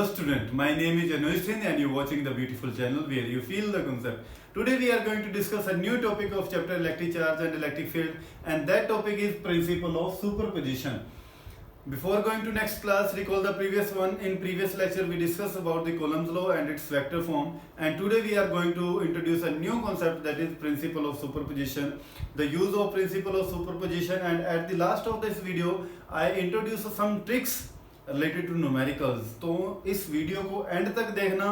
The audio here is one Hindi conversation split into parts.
student, my name is Anuj Singh and you're watching the beautiful channel where you feel the concept. Today we are going to discuss a new topic of chapter electric charge and electric field, and that topic is principle of superposition. Before going to next class, recall the previous one. In previous lecture we discussed about the Coulomb's law and its vector form, and today we are going to introduce a new concept, that is principle of superposition, the use of principle of superposition. And at the last of this video I introduce some tricks related to numericals. तो इस वीडियो को एंड तक देखना,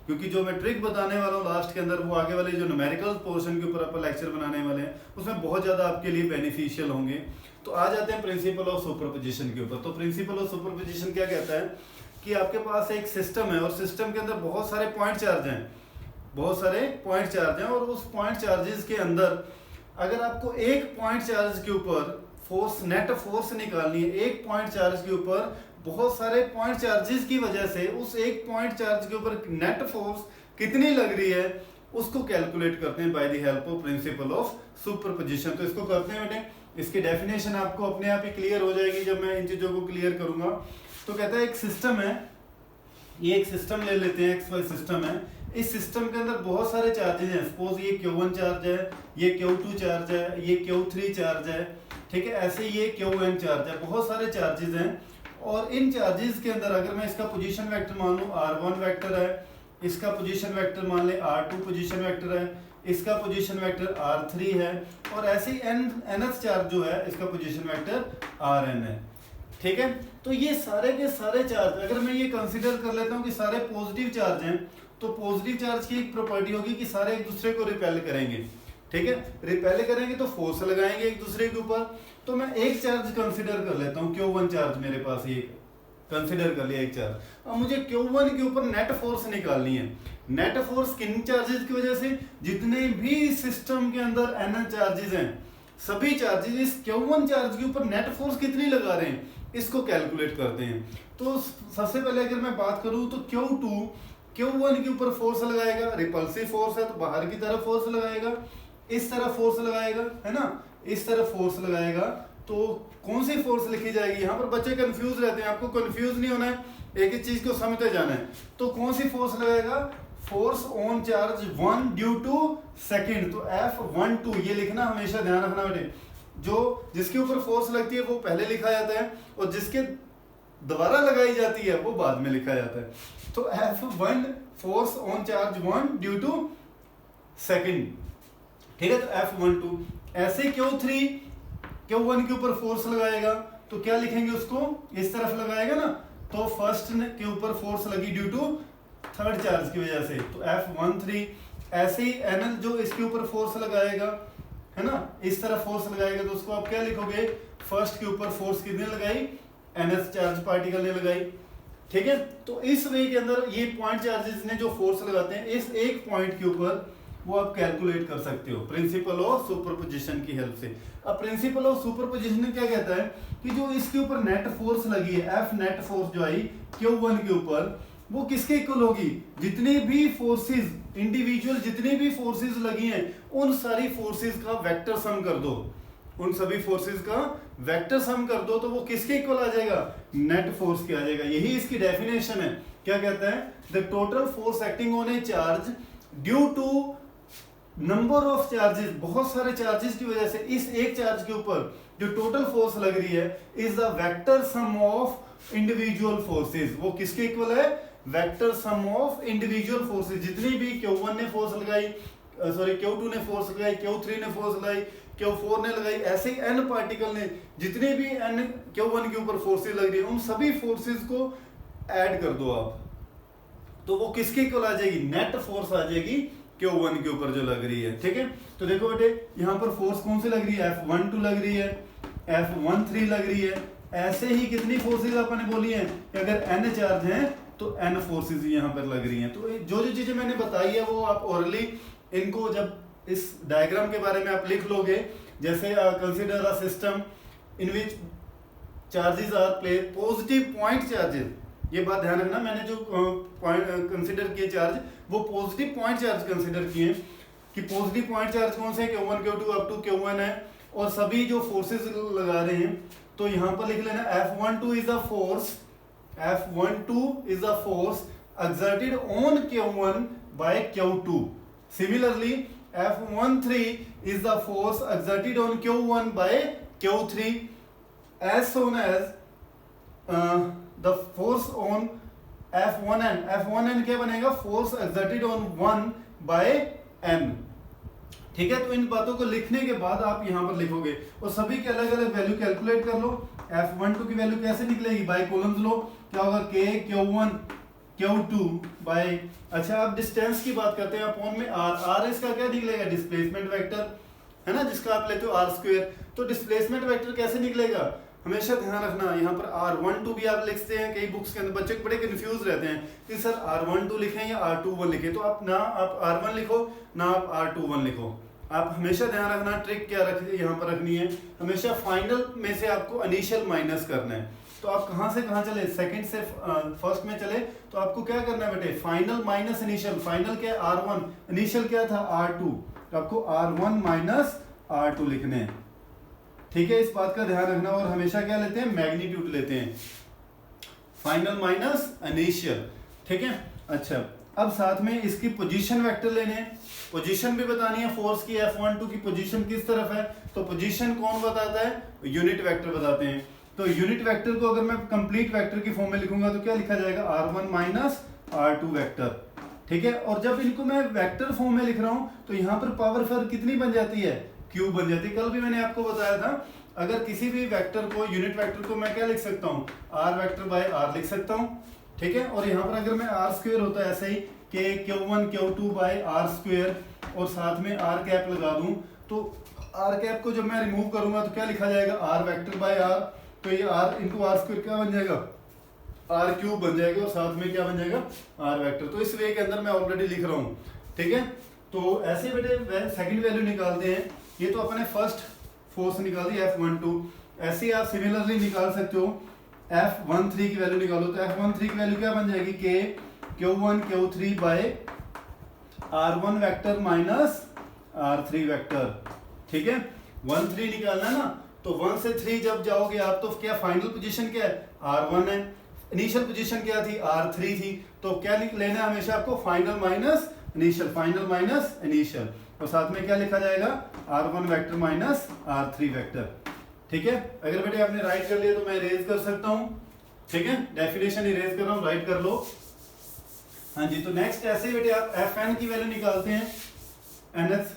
क्योंकि जो मैं ट्रिक बताने वाला हूँ लास्ट के अंदर, वो आगे वाले जो न्यूमेरिकल्स पोर्शन के ऊपर अपन लेक्चर बनाने वाले हैं उसमें बहुत ज़्यादा आपके लिए बेनिफिशियल होंगे. तो आ जाते हैं प्रिंसिपल ऑफ सुपरपोजिशन के ऊपर. तो प्रिंसिपल ऑफ सुपरपोजिशन क्या कहता है कि आपके पास एक सिस्टम है और सिस्टम के अंदर बहुत सारे पॉइंट चार्ज हैं, बहुत सारे पॉइंट चार्ज हैं, और उस पॉइंट चार्जेस के अंदर अगर आपको एक पॉइंट चार्ज के ऊपर फोर्स, नेट फोर्स निकालनी है, एक पॉइंट चार्ज के ऊपर बहुत सारे पॉइंट चार्जेस की वजह से उस एक पॉइंट चार्ज के ऊपर नेट फोर्स कितनी लग रही है, उसको कैलकुलेट करते हैं by the help of principle of superposition. तो इसको करते हैं बेटे. इसकी डेफिनेशन आपको अपने आप ही क्लियर हो जाएगी जब मैं इन चीजों को क्लियर करूंगा. तो कहता है एक सिस्टम है, ये एक सिस्टम ले लेते हैं, एक्स वाई सिस्टम है. इस सिस्टम के अंदर बहुत सारे चार्जेस हैं. सपोज ये Q1 चार्ज है, ये Q2 चार्ज है, ये Q3 चार्ज है, ठीक है. ऐसे ये Qn चार्ज है, बहुत सारे चार्जेस हैं. और इन चार्जेस के अंदर अगर मैं इसका पोजीशन वेक्टर मान लूं r1 वेक्टर है, इसका पोजीशन वेक्टर मान ले r2 पोजीशन वेक्टर है, इसका पोजीशन वेक्टर r3 है, और ऐसे ही nth चार्ज जो है इसका पोजीशन वेक्टर rn है, ठीक है. तो ये सारे के सारे चार्ज अगर मैं ये कंसीडर कर लेता हूँ कि सारे पॉजिटिव चार्ज हैं, तो पॉजिटिव चार्ज की एक प्रॉपर्टी होगी कि सारे एक दूसरे को रिपेल करेंगे, ठीक है. रिपेल करेंगे तो फोर्स लगाएंगे एक दूसरे के ऊपर. तो मैं एक चार्ज कंसीडर कर लेता हूँ, Q1 चार्ज मेरे पास ये कंसीडर कर लिया एक चार्ज. अब मुझे Q1 के ऊपर नेट फोर्स निकालनी है. नेट फोर्स किन चार्जेस की वजह से, जितने भी सिस्टम के अंदर N चार्जेस हैं, सभी चार्जेस इस Q1 चार्ज के ऊपर नेट फोर्स कितनी लगा रहे हैं, इसको कैलकुलेट करते हैं. तो सबसे पहले अगर मैं बात करूँ तो Q2 Q1 के ऊपर फोर्स लगाएगा, रिपल्सिव फोर्स है तो बाहर की तरफ फोर्स लगाएगा, इस तरफ फोर्स लगाएगा, है ना, इस तरफ फोर्स लगाएगा. तो कौन सी फोर्स लिखी जाएगी, यहाँ पर बच्चे कंफ्यूज रहते हैं, आपको कंफ्यूज नहीं होना है, एक ही चीज को समझते जाना है. तो कौन सी फोर्स लगाएगा, force on charge 1 due to second. तो F12 ये लिखना, हमेशा ध्यान रखना बेटे. जो जिसके ऊपर फोर्स लगती है वो पहले लिखा जाता है, और जिसके दोबारा लगाई जाती है वो बाद में लिखा जाता है. तो F1 force on charge 1 due to second, ठीक है. तो F12. ऐसे Q1 के ऊपर फोर्स लगाएगा तो क्या लिखेंगे, उसको इस तरफ लगाएगा ना, तो फर्स्ट के ऊपर फोर्स लगी ड्यू टू थर्ड चार्ज की वजह से, तो F13. ऐसे ही NL जो इसके ऊपर फोर्स लगाएगा, है ना, इस तरफ फोर्स लगाएगा, तो उसको आप क्या लिखोगे, फर्स्ट के ऊपर फोर्स कितने लगाई, NS चार्ज पार्टिकल ने लगाई, ठीक है. तो इस वे के अंदर ये पॉइंट चार्जेस ने जो फोर्स लगाते हैं इस एक पॉइंट के ऊपर, वो आप कैलकुलेट कर सकते हो प्रिंसिपल ऑफ सुपरपोजिशन की हेल्प से. अब प्रिंसिपल ऑफ सुपरपोजिशन क्या कहता है कि जो इसके ऊपर नेट फोर्स लगी है, F नेट फोर्स जो आई Q1 के ऊपर, वो किसके इक्वल होगी, जितनी भी फोर्सेस इंडिविजुअल जितनी भी फोर्सेस लगी हैं उन सारी फोर्सेस का वेक्टर सम कर दो, उन सभी फोर्सेस का वेक्टर सम कर दो, तो वो किसके इक्वल आ जाएगा, नेट फोर्स के आ जाएगा. यही इसकी डेफिनेशन है. क्या कहता है, the total force acting on a charge due to number of charges, बहुत सारे चार्जेस की वजह से इस एक चार्ज के ऊपर जो टोटल फोर्स लग रही है is the vector sum of individual forces. वो किसके इक्वल है, vector sum of individual forces. जितनी भी Q1 ने फोर्स लगाई, Q2 ने फोर्स लगाई, Q3 ने फोर्स लगाई, Q4 ने लगाई, ऐसे ही N पार्टिकल ने जितने भी N Q1 के ऊपर फोर्सेस लग रही है उन सभी फोर्सेस को ऐड कर दो आप, तो वो किसके इक्वल आ जाएगी, नेट फोर्स आ जाएगी Q1 के ऊपर जो लग रही है, ठीक है. तो देखो बेटे, यहाँ पर फोर्स कौन सी लग रही है, F12 लग रही है, F13 लग रही है. ऐसे ही कितनी फोर्सेस आपने बोली है कि अगर N चार्ज हैं तो N फोर्सेस यहाँ पर लग रही हैं. तो जो जो चीजें मैंने बताई है वो आप ओरली इनको जब इस डायग्राम के बारे में आप लिख लोगे, जैसे consider a system in which charges are place positive point charges. ये बात ध्यान रखना, मैंने जो पॉइंट कंसीडर किए चार्ज वो पॉजिटिव पॉइंट चार्ज कंसीडर किए, कि पॉजिटिव पॉइंट चार्ज कौन से हैं, Q1 Q2 up to Q1 है, और सभी जो फोर्सेस लगा रहे हैं. तो यहाँ पर लिख लेना F12 is the force F12 is the force exerted on Q1 by Q2. Similarly, F13 is the force exerted on Q1 by Q3 as soon as the force on F1n क्या बनेगा, force exerted on 1 by n. ठीक है, तो इन बातों को लिखने के बाद आप यहां पर लिखोगे और सभी के अलग अलग वैल्यू कैलकुलेट कर लो. F12 की वैल्यू कैसे निकलेगी, बाय कॉलम्स लो, क्या होगा K Q1 Q2 बाय, अच्छा अब डिस्टेंस की बात करते हैं अपॉन में R इसका क्या निकलेगा, डिस्प्लेसमेंट वेक्टर है ना, जिसका आप लेते हो R स्क्वायर. तो डिस्प्लेसमेंट वेक्टर कैसे निकलेगा, हमेशा ध्यान रखना, यहाँ पर R12 भी आप लिखते हैं कई बुक्स के अंदर, बच्चे बड़े कंफ्यूज रहते हैं कि सर R12 लिखें या R21 लिखें. तो आप ना आप R1 लिखो ना आप R21 लिखो. आप हमेशा ध्यान रखना, ट्रिक क्या यहाँ पर रखनी है, हमेशा फाइनल में से आपको इनिशियल माइनस करना है. तो आप कहाँ से कहाँ चले, सेकंड से फर्स्ट में चले, तो आपको क्या करना है बेटे, फाइनल माइनस इनिशियल. फाइनल क्या है R1, इनिशियल क्या था R2, तो आपको R1 माइनस R2 लिखने हैं. ठीक है, इस बात का ध्यान रखना. और हमेशा क्या लेते हैं, मैग्नीट्यूड लेते हैं, फाइनल माइनस इनिशियल. ठीक है, अच्छा अब साथ में इसकी पोजीशन वेक्टर लेने हैं, पोजीशन भी बतानी है फोर्स की. F12 की पोजीशन किस तरफ है, तो पोजीशन कौन बताता है, यूनिट वेक्टर बताते हैं. तो यूनिट वेक्टर को अगर मैं कंप्लीट वेक्टर की फॉर्म में लिखूंगा तो क्या लिखा जाएगा, R1 माइनस R2 वेक्टर. ठीक है, और जब इनको मैं वेक्टर फॉर्म में लिख रहा हूं तो यहाँ पर पावर फिर कितनी बन जाती है, क्यूब बन जाती है. कल भी मैंने आपको बताया था, अगर किसी भी वेक्टर को, यूनिट वेक्टर को मैं क्या लिख सकता हूँ, R वेक्टर बाय R लिख सकता हूँ. ठीक है, और यहाँ पर अगर मैं R स्क्वायर होता है ऐसे ही K Q1 Q2 by R square और साथ में R कैप लगा दूं, तो R कैप को जब मैं रिमूव करूंगा तो क्या लिखा जाएगा, R वेक्टर बाय R. तो ये R इंटू R स्क्वायर क्या बन जाएगा, R क्यूब बन जाएगा और साथ में क्या बन जाएगा, R वेक्टर. तो इस वे के अंदर मैं ऑलरेडी लिख रहा हूँ. ठीक है, तो ऐसे बेटे सेकंड वैल्यू निकालते हैं. ये तो अपने फर्स्ट फोर्स निकाल दी F12, ऐसे ही आप सिमिलरली निकाल सकते हो F13 की वैल्यू निकालो. तो F13 की वैल्यू क्या बन जाएगी, K Q1 Q3 by R1 vector minus R3 vector. ठीक है, 1 3 निकालना है ना, तो 1 से 3 जब जाओगे आप तो क्या फाइनल पोजीशन क्या है, R1 है. इनिशियल पोजीशन क्या थी, R3 थी. तो क्या लेना है हमेशा आपको, final minus initial, final minus initial, और साथ में क्या लिखा जाएगा, R1 vector minus R3 vector. ठीक है, अगर बेटे आपने राइट कर लिया तो मैं इरेज कर सकता हूं. ठीक है, डेफिनेशन इरेज कर रहा हूं, राइट कर लो. हाँ जी, तो नेक्स्ट ऐसे बेटे आप Fn की वैल्यू निकालते हैं, nth.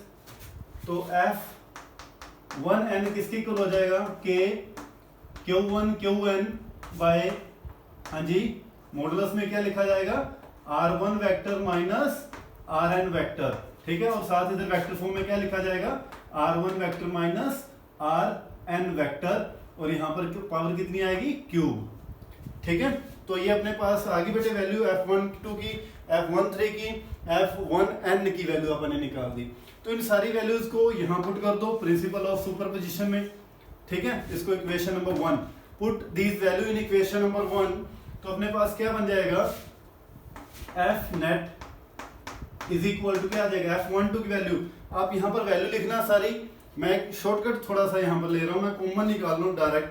तो F1n किसकी इक्वल हो जाएगा, K Q1 Qn बाय, हाँ जी, मॉडुलस में क्या लिखा जाएगा, R1 vector minus Rn vector. ठीक है, और साथ इधर वेक्टर फॉर्म में क्या लिखा जाएगा, R1 vector minus Rn vector, और यहाँ पर पावर कितनी आएगी, क्यूब. ठीक है, तो ये अपने पास आगे बेटे वैल्यू F12 की, F13 की, F1n की वैल्यू अपने निकाल दी. तो इन सारी वैल्यूज को यहाँ पुट कर दो प्रिंसिपल ऑफ सुपरपोजिशन में. ठीक है, इसको equation number 1, put these value in equation number 1. तो अपने पास क्या बन जाएगा, F net is equal to क्या आ जाएगा, F12 की वैल्यू. आप यहाँ पर वैल्यू लिखना सारी, मैं एक शॉर्टकट थोड़ा सा यहाँ पर ले रहा हूँ, मैं कॉमन निकाल रहा हूँ डायरेक्ट.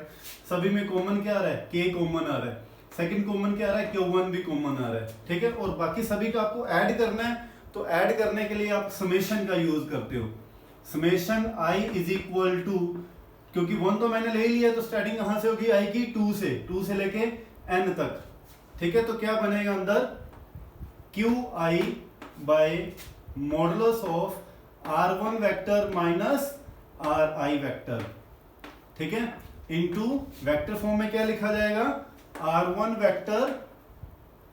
सभी में कॉमन क्या आ रहा है, K कॉमन आ रहा है, सेकंड कॉमन क्या आ रहा है, Q1 भी कॉमन आ रहा है. ठीक है, और बाकी सभी का आपको ऐड करना है. तो ऐड करने के लिए आप समेशन का यूज करते हो, summation I is equal to, क्योंकि 1 तो मैंने ले लिया, तो स्टार्टिंग कहां से होगी, I की 2 से लेके n तक. ठीक है, तो क्या बनेगा अंदर, QI by modulus of R1 vector minus RI vector. ठीक है, इनटू वेक्टर फॉर्म में क्या लिखा जाएगा, R1 वेक्टर,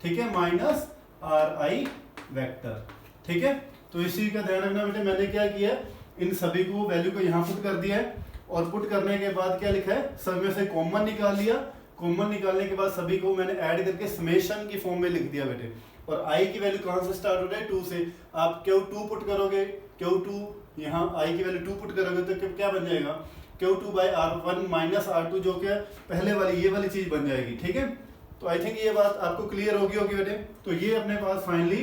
ठीक है, माइनस RI वेक्टर. ठीक है, तो इस चीज का ध्यान रखना बेटे. मैंने क्या किया, इन सभी को वैल्यू को यहाँ पुट कर दिया है, और पुट करने के बाद क्या लिखा है, सब में से कॉमन निकाल लिया. कॉमन निकालने के बाद सभी को मैंने ऐड करके समेशन की फॉर्म में लिख दिया बेटे. और I की वैल्यू कहाँ से स्टार्ट हो रहा है, 2 से. आप Q2 पुट करोगे, Q2 यहाँ I की वैल्यू 2 पुट करोगे तो क्या बन जाएगा, Q2 bye R1 minus R2, जो कि पहले वाली ये वाली चीज बन जाएगी. ठीक है, तो आई थिंक ये बात आपको क्लियर होगी बेटे. तो ये अपने पास फाइनली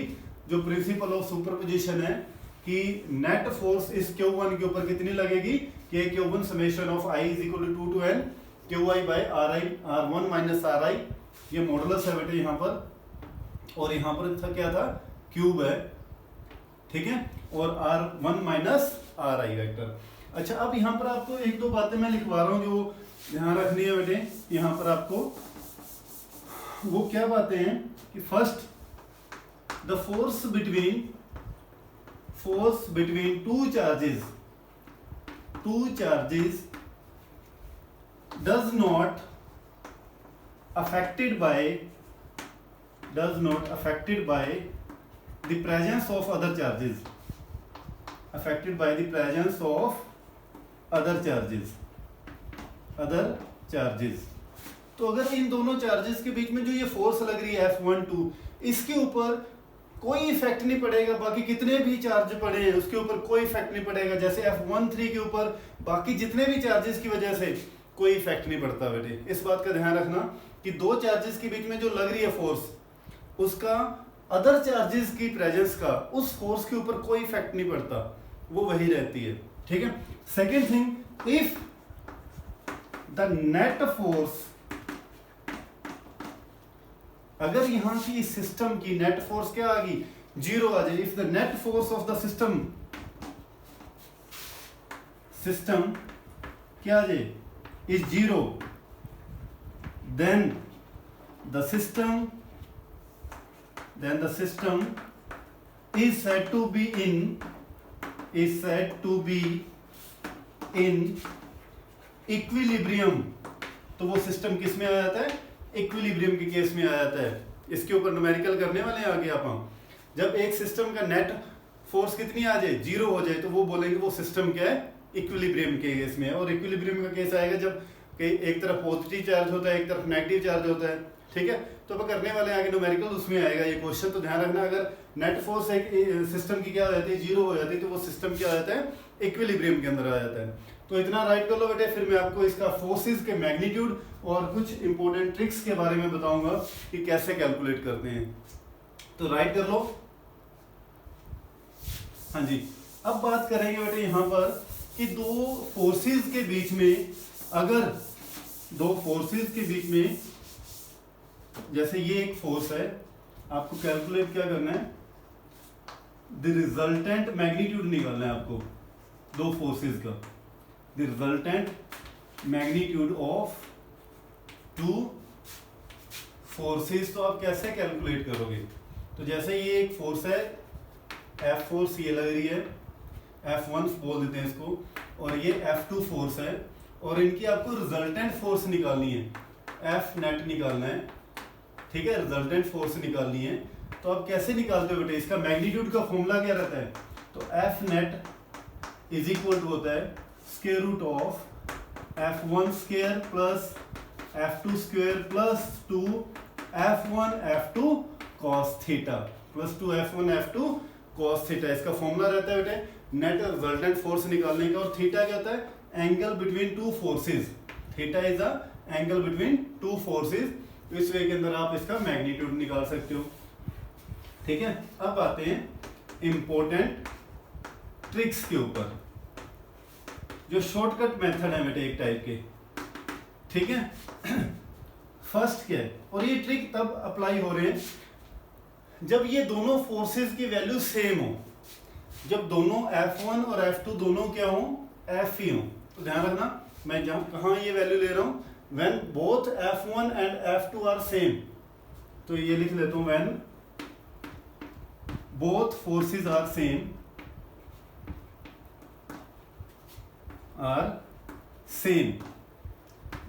जो प्रिंसिपल ऑफ सुपरपोजिशन है कि नेट फोर्स इस Q1 के ऊपर कितनी लगेगी, K Q1 summation of I is equal to 2 to n QI by RI R1 minus RI ये मॉडुलस है बेटे यहाँ पर, और यहाँ पर था क्या था, क्यूब है, ठीक है, और r1 minus r i vector. अच्छा, अब यहाँ पर आपको एक दो बातें मैं लिखवा रहा हूँ जो ध्यान रखनी है बेटे। यहाँ पर आपको वो क्या बातें हैं कि first, the force between two charges does not affected by the presence of other charges, affected by the presence of other charges। तो अगर इन दोनों चार्जेस के बीच में जो ये फोर्स लग रही है F12, इसके ऊपर कोई इफेक्ट नहीं पड़ेगा, बाकी कितने भी चार्ज पड़े हैं उसके ऊपर कोई इफेक्ट नहीं पड़ेगा। जैसे F13 के ऊपर बाकी जितने भी चार्जेस की वजह से कोई इफेक्ट नहीं पड़ता बेटे। इस बात का ध्यान रखना कि दो चार्जेस के बीच में जो लग रही है फोर्स, उसका अदर चार्जेस की प्रेजेंस का उस फोर्स के ऊपर कोई इफेक्ट नहीं पड़ता, वो वही रहती है, ठीक है। Second thing, if the net force, अगर यहां की सिस्टम की नेट फोर्स क्या आ गई, जीरो आ जाए, if the net force of the system क्या आ जाए, is zero, then the system is said to be in equilibrium। तो वो सिस्टम किस में आ जाता है, इक्विलिब्रियम के केस में आ जाता है। इसके ऊपर न्यूमेरिकल करने वाले हैं आगे आप। जब एक सिस्टम का नेट फोर्स कितनी आ जाए, जीरो हो जाए, तो वो बोलेंगे वो सिस्टम क्या है, इक्विलिब्रियम के केस में है। और इक्विलिब्रियम का केस आएगा जब एक तरफ पॉजिटिव चार्ज होता है, एक तरफ नेगेटिव चार्ज होता है, ठीक है। तो अब करने वाले आगे न्यूमेरिकल, उसमें आएगा ये क्वेश्चन। तो ध्यान रखना, अगर नेट फोर्स एक सिस्टम की क्या हो जाती है, जीरो हो जाती है, तो वो सिस्टम क्या आ जाता है, इक्विलिब्रियम के अंदर आ जाता है। तो इतना राइट कर लो बेटे, फिर मैं आपको इसका फोर्सेस के मैग्नीट्यूड और कुछ इंपॉर्टेंट ट्रिक्स के बारे में बताऊंगा कि कैसे कैलकुलेट करते हैं। तो राइट कर लो। हाँ जी, अब बात करेंगे बेटे यहाँ पर कि दो फोर्सेस के बीच में, अगर दो फोर्सेस के बीच में, जैसे ये एक फोर्स है, आपको कैलकुलेट क्या करना है, द रिजल्टेंट मैग्नीट्यूड निकालना है आपको दो फोर्सेस का, the resultant magnitude of two forces. तो आप कैसे कैलकुलेट करोगे, तो जैसे ये एक फोर्स है, F फोर्स ये लग रही है, F1 बोल देते हैं इसको, और ये F2 फोर्स है, और इनकी आपको रिजल्टेंट फोर्स निकालनी है, F नेट निकालना है, ठीक है, रिजल्टेंट फोर्स निकालनी है। तो आप कैसे निकालते हो बेटे, इसका मैग्नीट्यूड का फॉर्मूला क्या रहता है, तो F net is equal to होता है square root of F1 square plus F2 square plus 2 F1 F2 cos theta plus 2 F1 F2 cos theta. इसका फॉर्मूला रहता है बेटे नेट रिजल्टेंट फोर्स निकालने का। और थीटा क्या होता है, angle between two forces, theta is a angle between two forces. तो इस वे के अंदर आप इसका मैग्नीट्यूड निकाल सकते हो, ठीक है। अब आते हैं इंपॉर्टेंट ट्रिक्स के ऊपर, जो शॉर्टकट मेथड है बेटे एक टाइप के, ठीक है। फर्स्ट क्या है, और ये ट्रिक तब अप्लाई हो रहे हैं जब ये दोनों फोर्सेस की वैल्यू सेम हो, जब दोनों F1 और F2 दोनों क्या हो, F ही हो। तो ध्यान रखना, मैं कहाँ ये वैल्यू ले रहा हूँ, when both F1 and F2 are same, तो ये लिख लेता हूँ when both forces are same,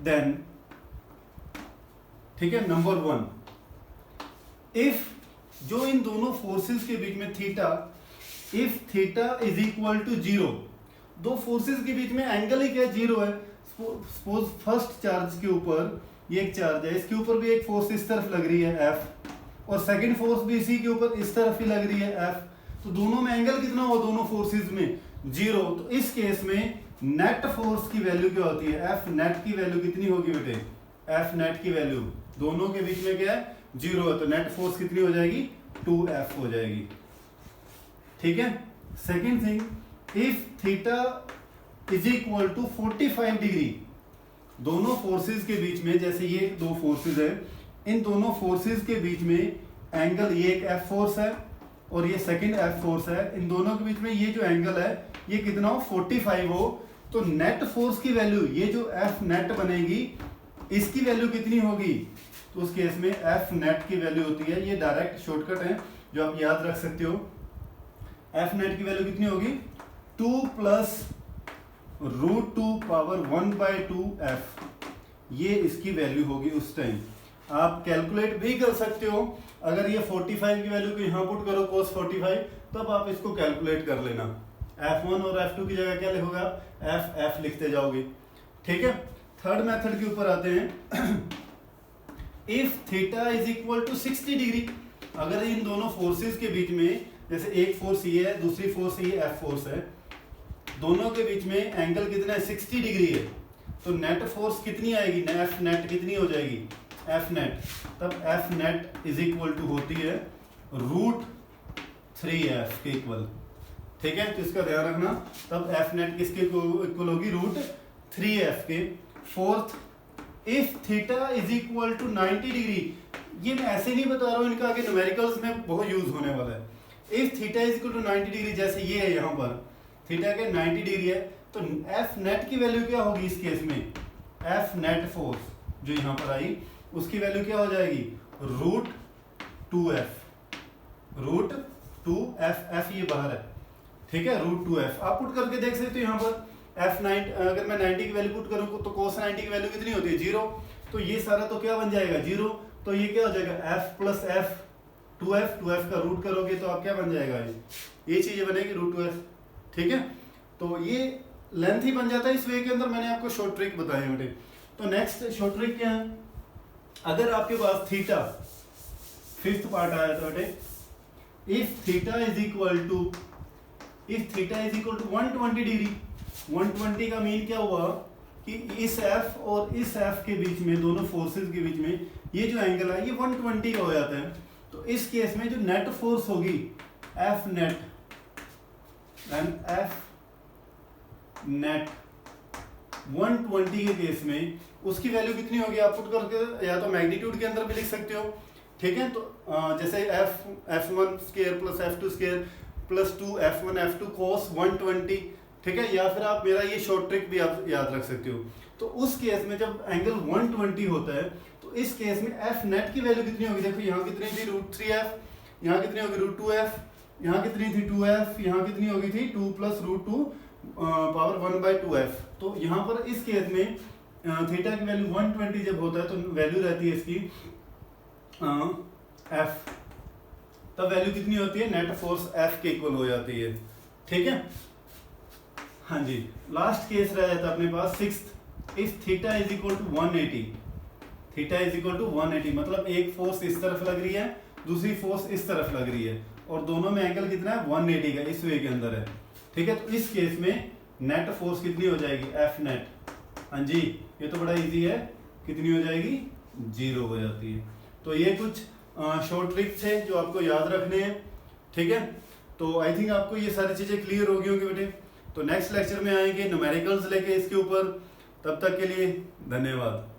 then, ठीक है, नंबर 1, if जो इन दोनों फोर्सेस के बीच में theta, if theta is equal to 0, दो फोर्सेस के बीच में एंगल ही क्या, 0 है। सपोज फर्स्ट चार्ज के ऊपर ये एक चार्ज है, इसके ऊपर भी एक फोर्स इस तरफ लग रही है F, और सेकंड फोर्स भी इसी के ऊपर इस तरफ ही लग रही है F। तो दोनों में एंगल कितना हो, दोनों फोर्सेस में 0। तो इस केस में नेट फोर्स की वैल्यू क्या होती है, F नेट की वैल्यू कितनी होगी बेटे, F नेट की वैल्यू दोनों के बीच में क्या है, 0 है, तो नेट फोर्स कितनी हो जाएगी, 2F हो जाएगी, ठीक है। Second thing, if theta is equal to 45 degree, दोनों फोर्सेस के बीच में, जैसे ये दो फोर्सेस है, इन दोनों फोर्सेस के बीच में एंगल, ये एक एफ फोर्स है और ये सेकंड एफ फोर्स है, इन दोनों के बीच में ये जो एंगल है ये कितना हो, 45 हो, तो नेट फोर्स की वैल्यू, ये जो एफ नेट बनेगी इसकी वैल्यू कितनी होगी, तो उस केस में एफ नेट की वैल्यू होती है, ये डायरेक्ट शॉर्टकट है जो आप याद रख सकते हो, एफ नेट की वैल्यू कितनी होगी 2 प्लस √2 पावर 1/2 एफ, ये इसकी वैल्यू होगी उस टाइम। आप कैलकुलेट भी कर सकते हो, अगर ये 45 की वैल्यू को यहाँ पुट करो cos 45, तब आप इसको कैलकुलेट कर लेना, F1 और F2 की जगह क्या लिखोगे आप, F लिखते जाओगे। ठीक है, थर्ड मेथड के ऊपर आते हैं। If theta is equal to 60 degree, अगर इन दोनों फोर्सेस के बीच में, जैसे एक फोर्स ये है, दूसरी फोर्स ये एफ फोर्स है, दोनों के बीच में एंगल कितना है 60 डिग्री है, तो नेट फोर्स कितनी आएगी, एफ नेट कितनी हो जाएगी, एफ नेट, तब F net is equal to होती है √3f के इक्वल। ठीक है, तो इसका ध्यान रखना, तब एफ नेट किसके इक्वल होगी, √3f के। Fourth, if theta is equal to 90 degree, ये मैं ऐसे नहीं बता रहा हूँ, इनका आगे न्यूमेरिकल्स में बहुत यूज होने वाला है। If theta is equal to 90 degree, जैसे ये है यहाँ पर थीटा के 90 डिग्री है, तो एफ नेट की वैल्यू क्या होगी इस केस में, एफ नेट फोर्स जो यहाँ पर आई उसकी वैल्यू क्या हो जाएगी, √2f, एफ ये बाहर है, ठीक है, √2f आप पुट करके देख सकते हो यहाँ पर f9, अगर मैं 90 की वैल्यू पुट करूँ तो cos 90 की वैल्यू कितनी होती है, 0, तो ये सारा तो क्या बन जाएगा 0, तो ये क्या हो जाएगा f प्लस f 2f का रूट करोगे तो आप क्या बन जाएगा, ये चीजें बनेगी √2f। ठीक है, तो ये लेंथ ही बन जाता है इस वे के अंदर, मैंने आपको शॉर्ट ट्रिक बताई बेटे। तो नेक्स्ट शॉर्ट ट्रिक क्या है, अगर आपके पास थीटा, फिफ्थ पार्ट आया था बेटे, if theta is equal to 120 degree, 120 का मीन क्या हुआ कि इस एफ और इस एफ के बीच में, दोनों फोर्सेस के बीच में ये जो एंगल है ये 120 का हो जाता है, तो इस केस में जो नेट फोर्स होगी F net, and F net 120 के केस में उसकी वैल्यू कितनी होगी, आप पुट करके या तो मैग्नीट्यूड के अंदर भी लिख सकते हो। ठीक है, तो जैसे f1 square plus f2 square plus 2f1 f2 cos 120, ठीक है, या फिर आप मेरा ये शॉर्ट ट्रिक भी आप याद रख सकते हो। तो उस केस में जब एंगल 120 होता है तो इस केस में एफ नेट की वैल्यू कितनी होगी, देखो यहाँ कितनी थी √3f, यहाँ कितनी होगी √2f, यहाँ कितनी थी 2f, यहाँ कितनी होगी थी 2 प्लस √2 पावर 1/2f। तो यहाँ पर इस केस में थीटा की वैल्यू 120 जब होता है तो वैल्यू रहती है इसकी f, तब वैल्यू कितनी होती है, नेट फोर्स f के इक्वल हो जाती है। ठीक है, हाँ जी, लास्ट केस रह जाता है अपने पास sixth, if theta is equal to 180, theta is equal to 180 मतलब एक फोर्स इस तरफ लग रही है, दूसरी फोर्स इस तरफ लग रही है, और दोनों में एंगल कितना है 180 का, इस वे के अंदर है। ठीक है, तो इस केस में नेट फोर्स कितनी हो जाएगी, एफ नेट, हाँ जी, ये तो बड़ा इजी है, कितनी हो जाएगी, 0 हो जाती है। तो ये कुछ शॉर्ट ट्रिक्स है जो आपको याद रखने हैं। ठीक है, तो आई थिंक आपको ये सारी चीजें क्लियर हो गई होंगी बेटे। तो नेक्स्ट लेक्चर में आएंगे न्यूमेरिकल्स लेके इसके ऊपर, तब तक के लिए धन्यवाद।